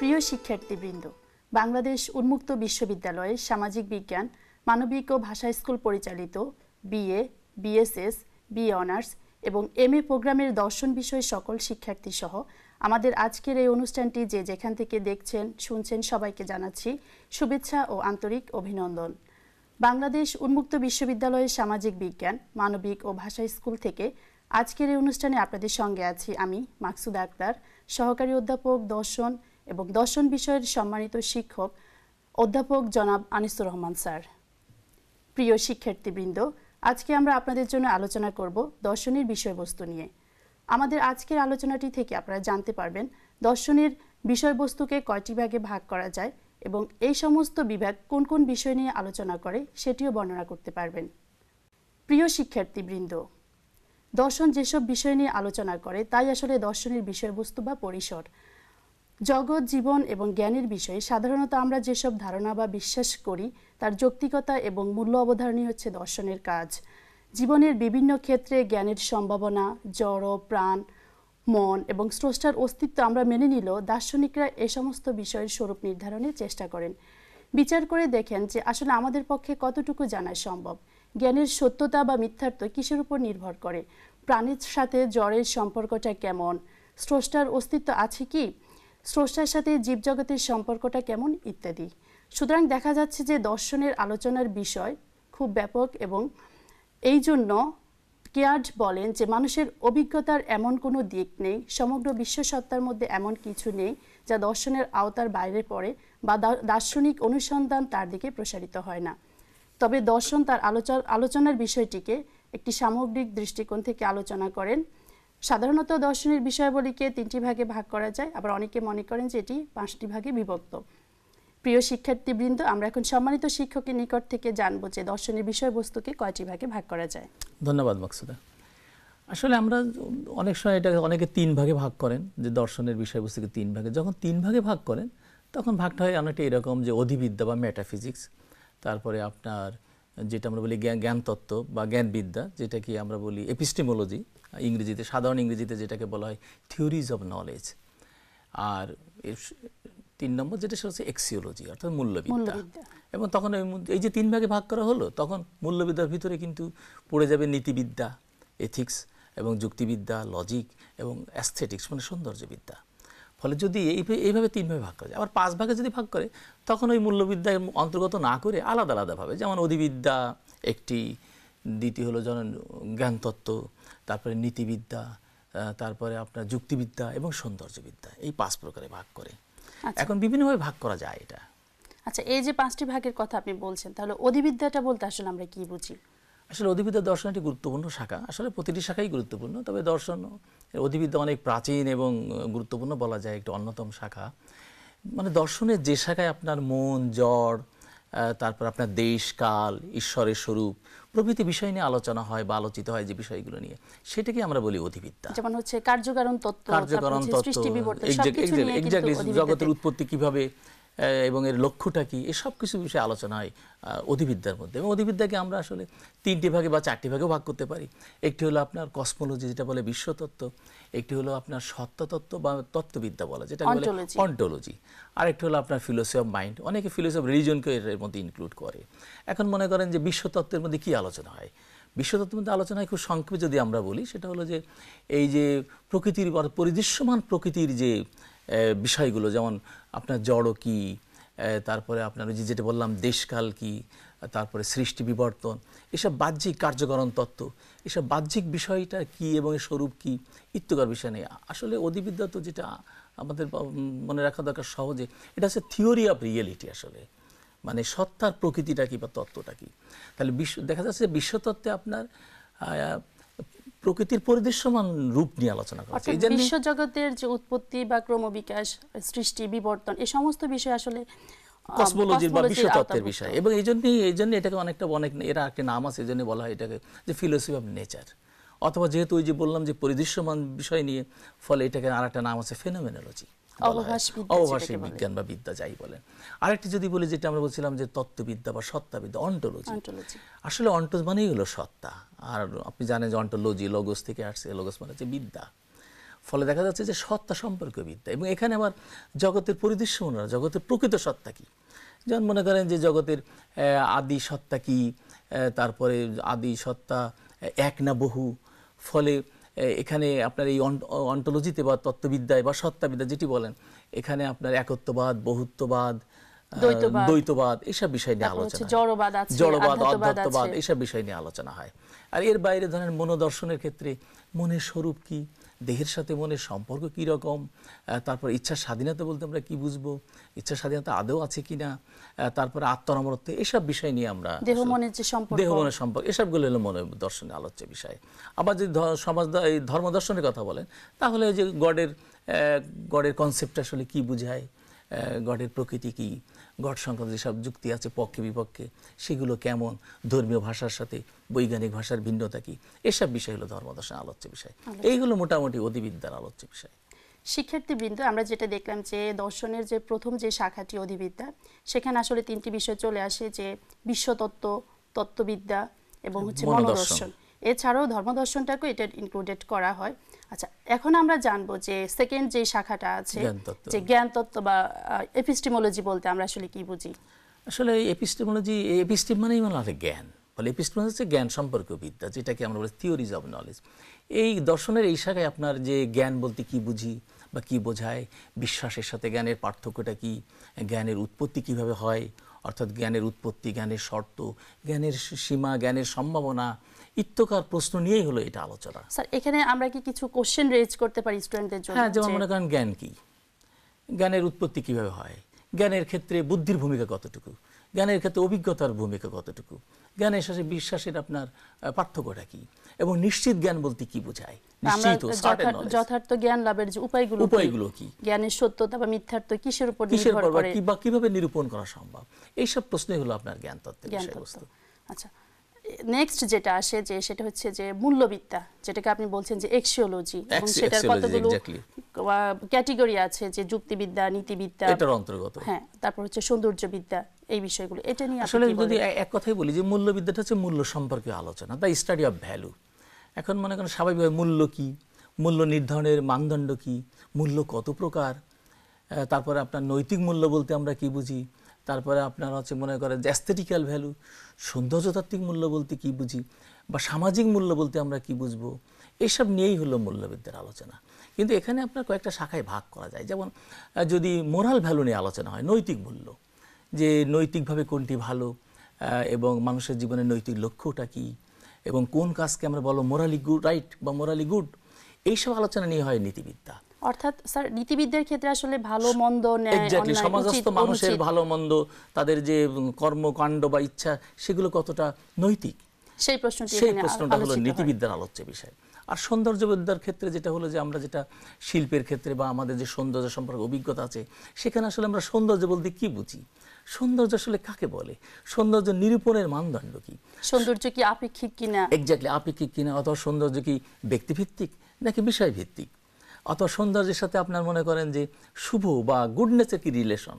প্রিয় শিক্ষার্থীবৃন্দ, বাংলাদেশ উন্মুক্ত বিশ্ববিদ্যালয়ে সামাজিক বিজ্ঞান, মানবিক ও ভাষা স্কুল পরিচালিত বিএ, বিএসএস, বিএ অনার্স এবং এমএ প্রোগ্রামের দর্শন বিষয়ে সকল শিক্ষার্থী সহ আমাদের আজকের এই অনুষ্ঠানটি যে যেখান থেকে দেখছেন শুনছেন সবাইকে জানাচ্ছি শুভেচ্ছা ও আন্তরিক অভিনন্দন। বাংলাদেশ উন্মুক্ত বিশ্ববিদ্যালয়ের সামাজিক বিজ্ঞান, মানবিক ও ভাষা স্কুল থেকে আজকের এই অনুষ্ঠানে আপনাদের সঙ্গে আছি আমি মাকসুদা আক্তার, সহকারী অধ্যাপক দর্শন এবং দর্শন বিষয়ের সম্মানিত শিক্ষক অধ্যাপক জনাব আনিসুর রহমান স্যার। প্রিয় শিক্ষার্থীবৃন্দ, আজকে আমরা আপনাদের জন্য আলোচনা করব দর্শনের বিষয়বস্তু নিয়ে। আমাদের আজকের আলোচনাটি থেকে আপনারা জানতে পারবেন দর্শনের বিষয়বস্তুকে কয়টি ভাগে ভাগ করা যায় এবং এই সমস্ত বিভাগ কোন কোন বিষয় নিয়ে আলোচনা করে সেটিও বর্ণনা করতে পারবেন। প্রিয় শিক্ষার্থীবৃন্দ, দর্শন যেসব বিষয় নিয়ে আলোচনা করে তাই আসলে দর্শনের বিষয়বস্তু বা পরিসর। জগৎ, জীবন এবং জ্ঞানের বিষয়ে সাধারণত আমরা যেসব ধারণা বা বিশ্বাস করি তার যৌক্তিকতা এবং মূল্য অবধারণই হচ্ছে দর্শনের কাজ। জীবনের বিভিন্ন ক্ষেত্রে জ্ঞানের সম্ভাবনা, জড়, প্রাণ, মন এবং স্রষ্টার অস্তিত্ব আমরা মেনে নিলেও দার্শনিকরা এ সমস্ত বিষয়ের স্বরূপ নির্ধারণের চেষ্টা করেন। বিচার করে দেখেন যে আসলে আমাদের পক্ষে কতটুকু জানা সম্ভব। জ্ঞানের সত্যতা বা মিথ্যার্থ কিসের উপর নির্ভর করে? প্রাণীর সাথে জড়ের সম্পর্কটা কেমন? স্রষ্টার অস্তিত্ব আছে কি? স্রষ্টার সাথে জীবজগতের সম্পর্কটা কেমন ইত্যাদি। সুতরাং দেখা যাচ্ছে যে দর্শনের আলোচনার বিষয় খুব ব্যাপক এবং এই জন্য কেয়ার্ড বলেন যে মানুষের অভিজ্ঞতার এমন কোনো দিক নেই, সমগ্র বিশ্বসত্তার মধ্যে এমন কিছু নেই যা দর্শনের আওতার বাইরে পড়ে বা দার্শনিক অনুসন্ধান তার দিকে প্রসারিত হয় না। তবে দর্শন তার আলোচনার বিষয়টিকে একটি সামগ্রিক দৃষ্টিকোণ থেকে আলোচনা করেন। সাধারণত দর্শনের বিষয়াবলীকে 3টি ভাগে ভাগ করা যায়, আবার অনেকে মনে করেন যে এটি 5টি ভাগে বিভক্ত। প্রিয় শিক্ষার্থীবৃন্দ, আমরা এখন সম্মানিত শিক্ষকের নিকট থেকে জানবো যে দর্শনের বিষয়বস্তুকে কয়টি ভাগে ভাগ করা যায়। ধন্যবাদ মাকসুদা। আসলে আমরা অনেক সময় এটা অনেকে 3 ভাগে ভাগ করেন, যে দর্শনের বিষয়বস্তুকে 3 ভাগে। যখন 3 ভাগে ভাগ করেন তখন ভাগটা হয় অনেকটা এরকম যে অধিবিদ্যা বা মেটাফিজিক্স, তারপরে আপনার যেটা আমরা বলি জ্ঞানতত্ত্ব বা জ্ঞানবিদ্যা, যেটা কি আমরা বলি এপিস্টেমোলজি ইংরেজিতে, সাধারণ ইংরেজিতে যেটাকে বলা হয় থিওরিজ অফ নলেজ। আর 3 নম্বর যেটা সেটা হচ্ছে এক্সিওলজি অর্থাৎ মূল্যবিদ্যা। এবং তখন এই যে 3 ভাগে ভাগ করা হলো, তখন মূল্যবিদ্যার ভিতরে কিন্তু পড়ে যাবে নীতিবিদ্যা, এথিক্স এবং যুক্তিবিদ্যা, লজিক এবং অ্যাস্থেটিক্স মানে সৌন্দর্যবিদ্যা। ফলে যদি এইভাবে 3 ভাগে ভাগ করা যায়, আবার 5 ভাগে যদি ভাগ করে তখন ওই মূল্যবিদ্যার অন্তর্গত না করে আলাদা আলাদাভাবে, যেমন অধিবিদ্যা একটি, দ্বিতীয় হলো যেমন জ্ঞানতত্ত্ব, তারপরে নীতিবিদ্যা, তারপরে আপনার যুক্তিবিদ্যা এবং সৌন্দর্যবিদ্যা, এই 5 প্রকারে ভাগ করে। এখন বিভিন্নভাবে ভাগ করা যায় এটা। আচ্ছা, এই যে 5টি ভাগের কথা আপনি বলছেন, তাহলে অধিবিদ্যাটা বলতে আসলে আমরা কি বুঝি? আসলে অধিবিদ্যা দর্শন একটি গুরুত্বপূর্ণ শাখা। আসলে প্রতিটি শাখাই গুরুত্বপূর্ণ, তবে দর্শন অধিবিদ্যা অনেক প্রাচীন এবং গুরুত্বপূর্ণ বলা যায়, একটি অন্যতম শাখা। মানে দর্শনের যে শাখায় আপনার মন, জড়, তারপর আপনার দেশ, কাল, ঈশ্বরের স্বরূপ প্রভৃতি বিষয় নিয়ে আলোচনা হয় বা আলোচিত হয়, যে বিষয়গুলো নিয়ে, সেটাকে আমরা বলি অধিবিদ্যা। যেমন হচ্ছে কার্যকারণ তত্ত্ব, সৃষ্টি বিবর্তন, সবকিছু নিয়ে এক্স্যাক্টলি জগতের উৎপত্তি কিভাবে এবং এর লক্ষ্যটা কি, এসব কিছু বিষয়ে আলোচনা হয় অধিবিদ্যার মধ্যে। এবং অধিবিদ্যাকে আমরা আসলে 3টি ভাগে বা 4টি ভাগেও ভাগ করতে পারি। একটি হলো আপনার কসমোলজি, যেটা বলে বিশ্বতত্ত্ব। একটি হলো আপনার সত্যতত্ত্ব বা তত্ত্ববিদ্যা বলা, যেটা বলে অন্টোলজি। আর একটি হলো আপনার ফিলোসফি অফ মাইন্ড। অনেকে ফিলোসফি অফ রিলিজনকে এর মধ্যে ইনক্লুড করে। এখন মনে করেন যে বিশ্বতত্ত্বের মধ্যে কি আলোচনা হয়? বিশ্বতত্ত্বের মধ্যে আলোচনা হয় খুব সংক্ষেপে যদি আমরা বলি, সেটা হলো যে এই যে প্রকৃতির পরিদৃশ্যমান প্রকৃতির যে বিষয়গুলো, যেমন আপনার জড় কি, তারপরে আপনার যেটা বললাম দেশকাল কি, তারপরে সৃষ্টি বিবর্তন, এসব বাহ্যিক কার্যকরণ তত্ত্ব, এসব বাহ্যিক বিষয়টা কি এবং এর স্বরূপ কি ইত্যাকার বিষয় নেই। আসলে অধিবিদ্যা তো যেটা আমাদের মনে রাখা দরকার সহজে, এটা হচ্ছে থিওরি অফ রিয়েলিটি। আসলে মানে সত্তার প্রকৃতিটা কি বা তত্ত্বটা কি। তাহলে দেখা যাচ্ছে বিশ্বতত্ত্বে আপনার প্রকৃতির পরিদৃশ্যমান রূপ নিয়ে আলোচনা করা হচ্ছে। অর্থাৎ বিশ্বজগতের যে উৎপত্তি বা ক্রমবিকাশ, সৃষ্টি, বিবর্তন, এই সমস্ত বিষয় আসলে কসমোলজির বা বিশ্বতত্ত্বের বিষয়, এবং এই জন্য এটাকে অনেক এরা একটা নাম আছে, এই জন্য বলা হয় এটাকে যে ফিলোসফি অফ নেচার, অথবা যেহেতু ওই যে বললাম যে পরিদৃশ্যমান বিষয় নিয়ে, ফলে এটাকে আর একটা নাম আছে ফেনোমেনোলজি, অবভাষিক বিজ্ঞান বা বিদ্যা যাই বলেন। আরেকটি যদি বলি, যেটা আমরা বলছিলাম যে তত্ত্ববিদ্যা বা সত্তাবিদ্যা, অন্টোলজি। আসলে অন্টোজ মানেই হলো সত্তা, আর আপনি জানেন যে অন্টোলজি লগোস থেকে আসছে, লগোস মানে হচ্ছে বিদ্যা। ফলে দেখা যাচ্ছে যে সত্তা সম্পর্কীয় বিদ্যা, এবং এখানে আবার জগতের পরিদৃশ্যমানরা, জগতের প্রকৃত সত্তা কি, যেমন মনে করেন যে জগতের আদি সত্তা কি, তারপরে আদি সত্তা এক না বহু। ফলে এখানে আপনার এই অন্টোলজিতে বা তত্ত্ববিদ্যায় বা সত্তাবিদ্যা যেটি বলেন, এখানে আপনার একত্ববাদ, বহুত্ববাদ, দ্বৈতবাদ এসব বিষয় নিয়ে আলোচনা, জড়বাদ, অধ্যাত্মবাদ এসব বিষয় নিয়ে আলোচনা হয়। আর এর বাইরে ধরেন মনোদর্শনের ক্ষেত্রে মনের স্বরূপ কি, দেহের সাথে মনের সম্পর্ক কি রকম, তারপর ইচ্ছার স্বাধীনতা বলতে আমরা কি বুঝবো, ইচ্ছার স্বাধীনতা আদৌ আছে কিনা, তারপরে আত্মনমরত্ব, এসব বিষয় নিয়ে আমরা দেহ মনের সম্পর্ক, এসবগুলো হলো মনের দর্শনের আলোচ্য বিষয়। আবার যদি এই ধর্মদর্শনের কথা বলেন, তাহলে যে গডের কনসেপ্ট আসলে কি বুঝায়, গডের প্রকৃতি কি, গড সংক্রান্ত যেসব যুক্তি আছে পক্ষে বিপক্ষে, সেগুলো কেমন, ধর্মীয় ভাষার সাথে বৈজ্ঞানিক ভাষার ভিন্নতা কি, এসব বিষয় হলো ধর্মদর্শন আলোচ্য বিষয়। এইগুলো মোটামুটি অধিবিদ্যার আলোচ্য বিষয়। শিক্ষার্থীবৃন্দ, আমরা যেটা দেখলাম যে দর্শনের যে প্রথম যে শাখাটি অধিবিদ্যা, সেখানে আসলে তিনটি বিষয় চলে আসে, যে বিশ্বতত্ত্ব, তত্ত্ববিদ্যা এবং হচ্ছে মনোদর্শন। এছাড়াও ধর্মদর্শনটাকে এটা ইনক্লুডেড করা হয়। আচ্ছা, এখন আমরা জানবো যে সেকেন্ড যে শাখাটা আছে, যে জ্ঞানতত্ত্ব বা এপিস্টিমোলজি বলতে আমরা আসলে কি বুঝি? আসলে এপিস্টিমোলজি, এপিস্টিম মানেই মানে জ্ঞান, ফলে এপিস্টিমোলজি হচ্ছে জ্ঞান সম্পর্কীয় বিদ্যা, যেটাকে আমরা বলি থিওরিজ অফ নলেজ। এই দর্শনের এই শাখায় আপনার যে জ্ঞান বলতে কি বুঝি বা কি বোঝায়, বিশ্বাসের সাথে জ্ঞানের পার্থক্যটা কি, জ্ঞানের উৎপত্তি কিভাবে হয়, অর্থাৎ জ্ঞানের উৎপত্তি, জ্ঞানের শর্ত, জ্ঞানের সীমা, জ্ঞানের সম্ভাবনা ইত্যকার প্রশ্ন নিয়েই হলো এটা আলোচনা। স্যার, এখানে আমরা কি কিছু কোশ্চেন রেজ করতে পারি স্টুডেন্টদের জন্য? হ্যাঁ, যেমন মনে করেন জ্ঞান কি, জ্ঞানের উৎপত্তি কিভাবে হয়, জ্ঞানের ক্ষেত্রে বুদ্ধির ভূমিকা কতটুকু, জ্ঞানের ক্ষেত্রে অভিজ্ঞতার ভূমিকা কতটুকু, জ্ঞানের সাথে বিশ্বাসের আপনার পার্থক্যটা কি, এবং নিশ্চিত জ্ঞান বলতে কি বোঝায়, যথার্থ জ্ঞান লাভের যে উপায়গুলো কি, জ্ঞানের সত্যতা বা মিথ্যার্থ কিসের উপর নির্ভর করে, বা কিভাবে নিরূপণ করা সম্ভব, এইসব প্রশ্নই হলো আপনার জ্ঞান তত্ত্বের বিষয়বস্তু। আচ্ছা, নেক্সট যেটা আসে যে সেটা হচ্ছে যে মূল্যবিদ্যা, যেটাকে আপনি বলছেন যে এক্সিওলজি, এবং সেটার কতগুলো ক্যাটাগরি আছে, যে যুক্তিবিদ্যা, নীতিবিদ্যা এটার অন্তর্গত, হ্যাঁ, তারপর হচ্ছে সৌন্দর্যবিদ্যা, এই বিষয়গুলো। এটা নিয়ে আসলে যদি এক কথাই বলি যে মূল্যবিদ্যাটা হচ্ছে মূল্য সম্পর্কে আলোচনা, দ্য স্টাডি অফ ভ্যালু। এখন মনে করেন স্বাভাবিকভাবে মূল্য কি, মূল্য নির্ধারণের মানদণ্ড কি, মূল্য কত প্রকার, তারপরে আপনার নৈতিক মূল্য বলতে আমরা কি বুঝি, তারপরে আপনার হচ্ছে মনে করেন যে অ্যাস্থেটিক্যাল ভ্যালু, সৌন্দর্যতাত্ত্বিক মূল্য বলতে কি বুঝি, বা সামাজিক মূল্য বলতে আমরা কি বুঝবো, এইসব নিয়েই হলো মূল্যবিদ্যার আলোচনা। কিন্তু এখানে আপনার কয়েকটা শাখায় ভাগ করা যায়। যেমন যদি মোরাল ভ্যালু নিয়ে আলোচনা হয়, নৈতিক মূল্য, যে নৈতিকভাবে কোনটি ভালো, এবং মানুষের জীবনের নৈতিক লক্ষ্যটা কি, এবং কোন কাজকে আমরা বলো মোরালি গুড, রাইট বা মোরালি গুড, এইসব আলোচনা নিয়ে হয় নীতিবিদ্যা। অর্থাৎ স্যার, নীতিবিদ্যার ক্ষেত্রে আসলে ভালো মন্দ, সমাজস্থ মানুষের ভালো মন্দ, তাদের যে কর্মকাণ্ড বা ইচ্ছা, সেগুলো কতটা নৈতিক, সেই প্রশ্নটা হলো নীতিবিদ্যার আলোচ্য বিষয়। আর সৌন্দর্যবিদ্যার ক্ষেত্রে যেটা হলো যে আমরা যেটা শিল্পের ক্ষেত্রে বা আমাদের যে সৌন্দর্য সম্পর্কে অভিজ্ঞতা আছে, সেখানে আসলে আমরা সৌন্দর্য বলতে কি বুঝি, সৌন্দর্য আসলে কাকে বলে, সৌন্দর্য নিরূপণের মানদণ্ড কি, সৌন্দর্য কি আপেক্ষিক কিনা, এক্স্যাক্টলি আপেক্ষিক কিনা, অথবা সৌন্দর্য কি ব্যক্তিভিত্তিক নাকি বিষয়ভিত্তিক, অথবা সৌন্দর্যের সাথে আপনার মনে করেন যে শুভ বা গুডনেসের কি রিলেশন,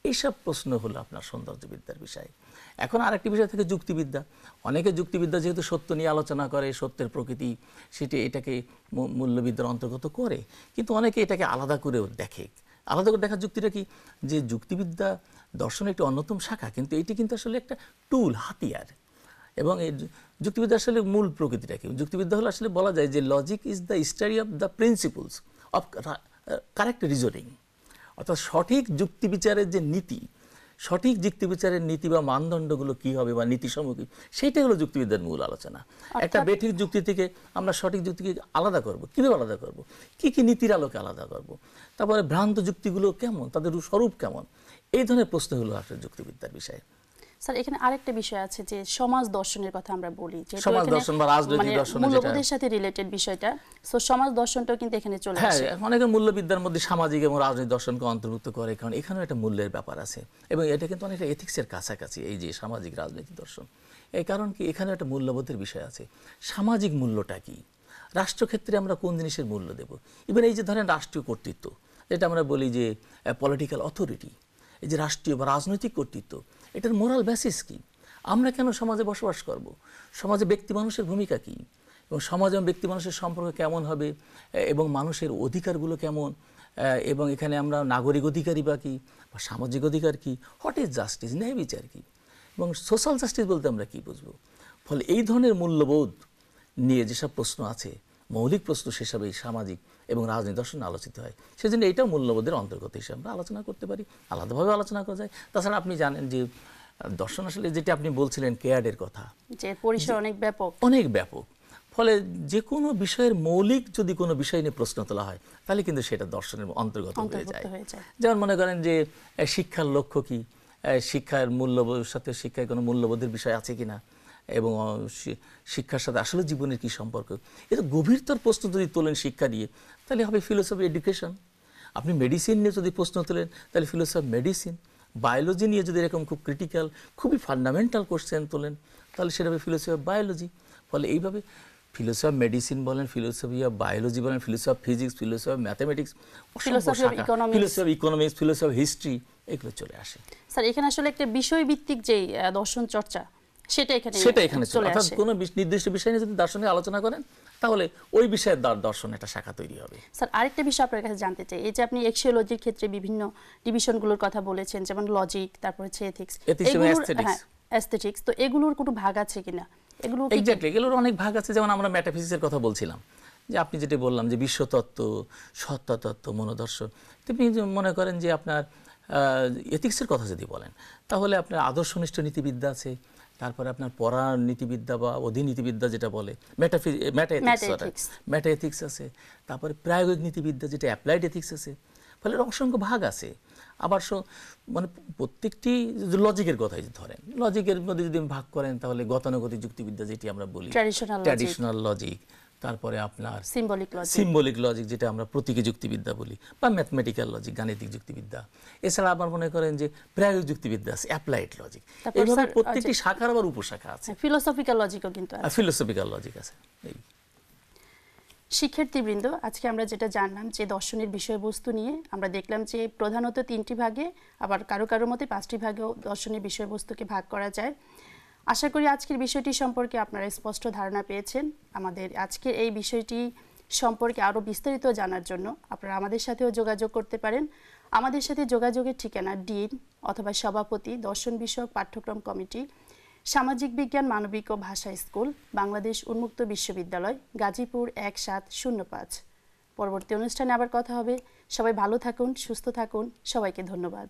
এইসব প্রশ্ন হলো আপনার সৌন্দর্যবিদ্যার বিষয়। এখন আরেকটি বিষয় থেকে যুক্তিবিদ্যা। অনেকে যুক্তিবিদ্যা যেহেতু সত্য নিয়ে আলোচনা করে, সত্যের প্রকৃতি, এটাকে মূল্যবিদ্যার অন্তর্গত করে, কিন্তু অনেকে এটাকে আলাদা করেও দেখে। আলাদা করে দেখার যুক্তিটা কি, যে যুক্তিবিদ্যা দর্শনের একটি অন্যতম শাখা, কিন্তু এটি কিন্তু আসলে একটা টুল, হাতিয়ার। এবং এই যুক্তিবিদ্যা আসলে মূল প্রকৃতিটা কি, যুক্তিবিদ্যা হলো আসলে বলা যায় যে logic is the study of the principles of correct reasoning, অর্থাৎ সঠিক যুক্তি বিচারের যে নীতি, সঠিক যুক্তি বিচারের নীতি বা মানদণ্ডগুলো কি হবে বা নীতিসমূহ কি, সেটাই হলো যুক্তিবিদ্যার মূল আলোচনা। একটা বেঠিক যুক্তি থেকে আমরা সঠিক যুক্তিকে আলাদা করব, কীভাবে আলাদা করব, কি কি নীতির আলোকে আলাদা করব, তারপরে ভ্রান্ত যুক্তিগুলো কেমন, তাদের স্বরূপ কেমন, এই ধরনের প্রশ্ন হলো আসলে যুক্তিবিদ্যার বিষয়। স্যার এখানে আরেকটা বিষয় আছে যে সমাজ দর্শনের কথা আমরা বলি, যেহেতু সমাজ এখানে দর্শন বা রাজনৈতিক মানে দর্শনের মূল্যবোধের সাথে রিলেটেড বিষয়টা, সো সমাজ দর্শনটাও কিন্তু এখানে চলে হ্যাঁ, আসে। অনেকের মূল্যবিদ্যার মধ্যে সামাজিক এবং রাজনৈতিক দর্শনকে অন্তর্ভুক্ত করে, কারণ এখানেও একটা মূল্যের ব্যাপার আছে এবং এটা কিন্তু অনেকটা এথিক্সের কাছাকাছি এই যে সামাজিক রাজনৈতিক দর্শন। এই কারণ কি, এখানে একটা মূল্যবোধের বিষয় আছে। সামাজিক মূল্যটা কি, রাষ্ট্রক্ষেত্রে আমরা কোন জিনিসের মূল্য দেব। ইভেন এই যে ধরেন রাষ্ট্রীয় কর্তৃত্ব, যেটা আমরা বলি যে পলিটিক্যাল অথরিটি, এই যে রাষ্ট্রীয় বা রাজনৈতিক কর্তৃত্ব, এটার মোরাল বেসিস কি, আমরা কেন সমাজে বসবাস করব, সমাজে ব্যক্তি মানুষের ভূমিকা কি, এবং সমাজ এবং ব্যক্তি মানুষের সম্পর্ক কেমন হবে, এবং মানুষের অধিকারগুলো কেমন, এবং এখানে আমরা নাগরিক অধিকারই বা কী, বা সামাজিক অধিকার কী, হোয়াট ইজ জাস্টিস, ন্যায় বিচার কী, এবং সোশ্যাল জাস্টিস বলতে আমরা কী বুঝবো। ফলে এই ধরনের মূল্যবোধ নিয়ে যেসব প্রশ্ন আছে, মৌলিক প্রশ্ন, সেসব এই সামাজিক এবং রাজনৈতিক দর্শন আলোচিত হয়। সেজন্য এইটাও মূল্যবোধের অন্তর্গত হিসেবে আমরা আলোচনা করতে পারি, আলাদাভাবে আলোচনা করা যায়। তাছাড়া আপনি জানেন যে দর্শন আসলে যেটা আপনি বলছিলেন কেয়ারের কথা, যে পরিসর অনেক ব্যাপক, অনেক ব্যাপক। ফলে যে কোনো বিষয়ের মৌলিক যদি কোনো বিষয় নিয়ে প্রশ্ন তোলা হয়, তাহলে কিন্তু সেটা দর্শনের অন্তর্গত হয়ে যায়। যেমন মনে করেন যে শিক্ষার লক্ষ্য কি, শিক্ষার মূল্যবোধের সাথে শিক্ষায় কোনো মূল্যবোধের বিষয় আছে কিনা, এবং শিক্ষার সাথে আসলে জীবনের কি সম্পর্ক। এটা গভীরতর প্রশ্ন যদি তোলেন শিক্ষা নিয়ে, তাহলে হবে ফিলোসফি এডুকেশন। আপনি মেডিসিন নিয়ে যদি প্রশ্ন তোলেন, তাহলে ফিলোসফি মেডিসিন। বায়োলজি নিয়ে যদি এরকম খুব ক্রিটিক্যাল, খুবই ফান্ডামেন্টাল কোশ্চেন তোলেন, তাহলে সেটা হবে ফিলোসফি অফ বায়োলজি। ফলে এইভাবে ফিলোসফি অফ মেডিসিন বলেন, ফিলোসফি অফ বায়োলজি বলেন, philosophy of physics, philosophy of mathematics, philosophy of economics, philosophy of history, এগুলো চলে আসে। স্যার এখানে আসলে একটা বিষয়ভিত্তিক যে দর্শন চর্চা, সেটা এখানে চলে আসে। অর্থাৎ কোনো নির্দিষ্ট বিষয় নিয়ে যদি দার্শনিক আলোচনা করেন, তাহলে ওই বিষয়ের দর্শন একটা শাখা তৈরি হবে। স্যার আরেকটা বিষয় আপনার কাছে জানতে চাই, এই যে আপনি এক্সিওলজির ক্ষেত্রে বিভিন্ন ডিভিশনগুলোর কথা বলেছেন, যেমন লজিক, তারপর হচ্ছে এথিক্স, অ্যাস্থেটিক্স, তো এগুলোর কোনো ভাগ আছে কিনা? এগুলো এক্স্যাক্টলি, এগুলোর অনেক ভাগ আছে। যেমন আমরা মেটাফিজিক্সের কথা বলছিলাম, যে আপনি যেটা বললাম যে বিশ্বতত্ত্ব, সত্তাতত্ত্ব, মনোদর্শন। আপনি মনে করেন যে আপনার এথিক্সের কথা যদি বলেন, তাহলে আপনার আদর্শনিষ্ঠ নীতিবিদ্যা আছে, তারপরে আপনার পরাণ নীতিবিদ্যা বা অধিনীতিবিদ্যা যেটা বলে মেটা এথিক্স আছে, তারপরে প্রায়োগিক নীতিবিদ্যা যেটা অ্যাপ্লাইড এথিক্স আছে। ফলে অসংখ্য ভাগ আছে। আবার মানে প্রত্যেকটি লজিকের কথাই ধরেন, লজিকের মধ্যে যদি ভাগ করেন, তাহলে গতানুগতিক যুক্তিবিদ্যা যেটি আমরা বলি, ট্র্যাডিশনাল লজিক, তারপরে আপনার সিম্বলিক লজিক যেটা আমরা প্রতীকী যুক্তিবিদ্যা বলি, বা ম্যাথমেটিক্যাল লজিক, গাণিতিক যুক্তিবিদ্যা। এছাড়া আবার মনে করেন যে প্রায়োগিক যুক্তিবিদ্যা আছে, অ্যাপ্লাইড লজিক। এইভাবে প্রত্যেকটি শাখার আবার উপশাখা আছে। ফিলোসফিক্যাল লজিকও কিন্তু আছে। ফিলোসফিক্যাল লজিক আছে। শিক্ষার্থীবৃন্দ, আজকে আমরা যেটা জানলাম যে দর্শনের বিষয়বস্তু নিয়ে, আমরা দেখলাম যে প্রধানত 3টি ভাগে, আবার কারো কারো মতে 5টি ভাগেও দর্শনের বিষয়বস্তুকে ভাগ করা যায়। আশা করি আজকের বিষয়টি সম্পর্কে আপনারা স্পষ্ট ধারণা পেয়েছেন। আমাদের আজকের এই বিষয়টি সম্পর্কে আরও বিস্তারিত জানার জন্য আপনারা আমাদের সাথেও যোগাযোগ করতে পারেন। আমাদের সাথে যোগাযোগের ঠিকানা ডিন অথবা সভাপতি, দর্শন বিষয়ক পাঠ্যক্রম কমিটি, সামাজিক বিজ্ঞান, মানবিক ও ভাষা স্কুল, বাংলাদেশ উন্মুক্ত বিশ্ববিদ্যালয়, গাজীপুর 1705। পরবর্তী অনুষ্ঠানে আবার কথা হবে। সবাই ভালো থাকুন, সুস্থ থাকুন। সবাইকে ধন্যবাদ।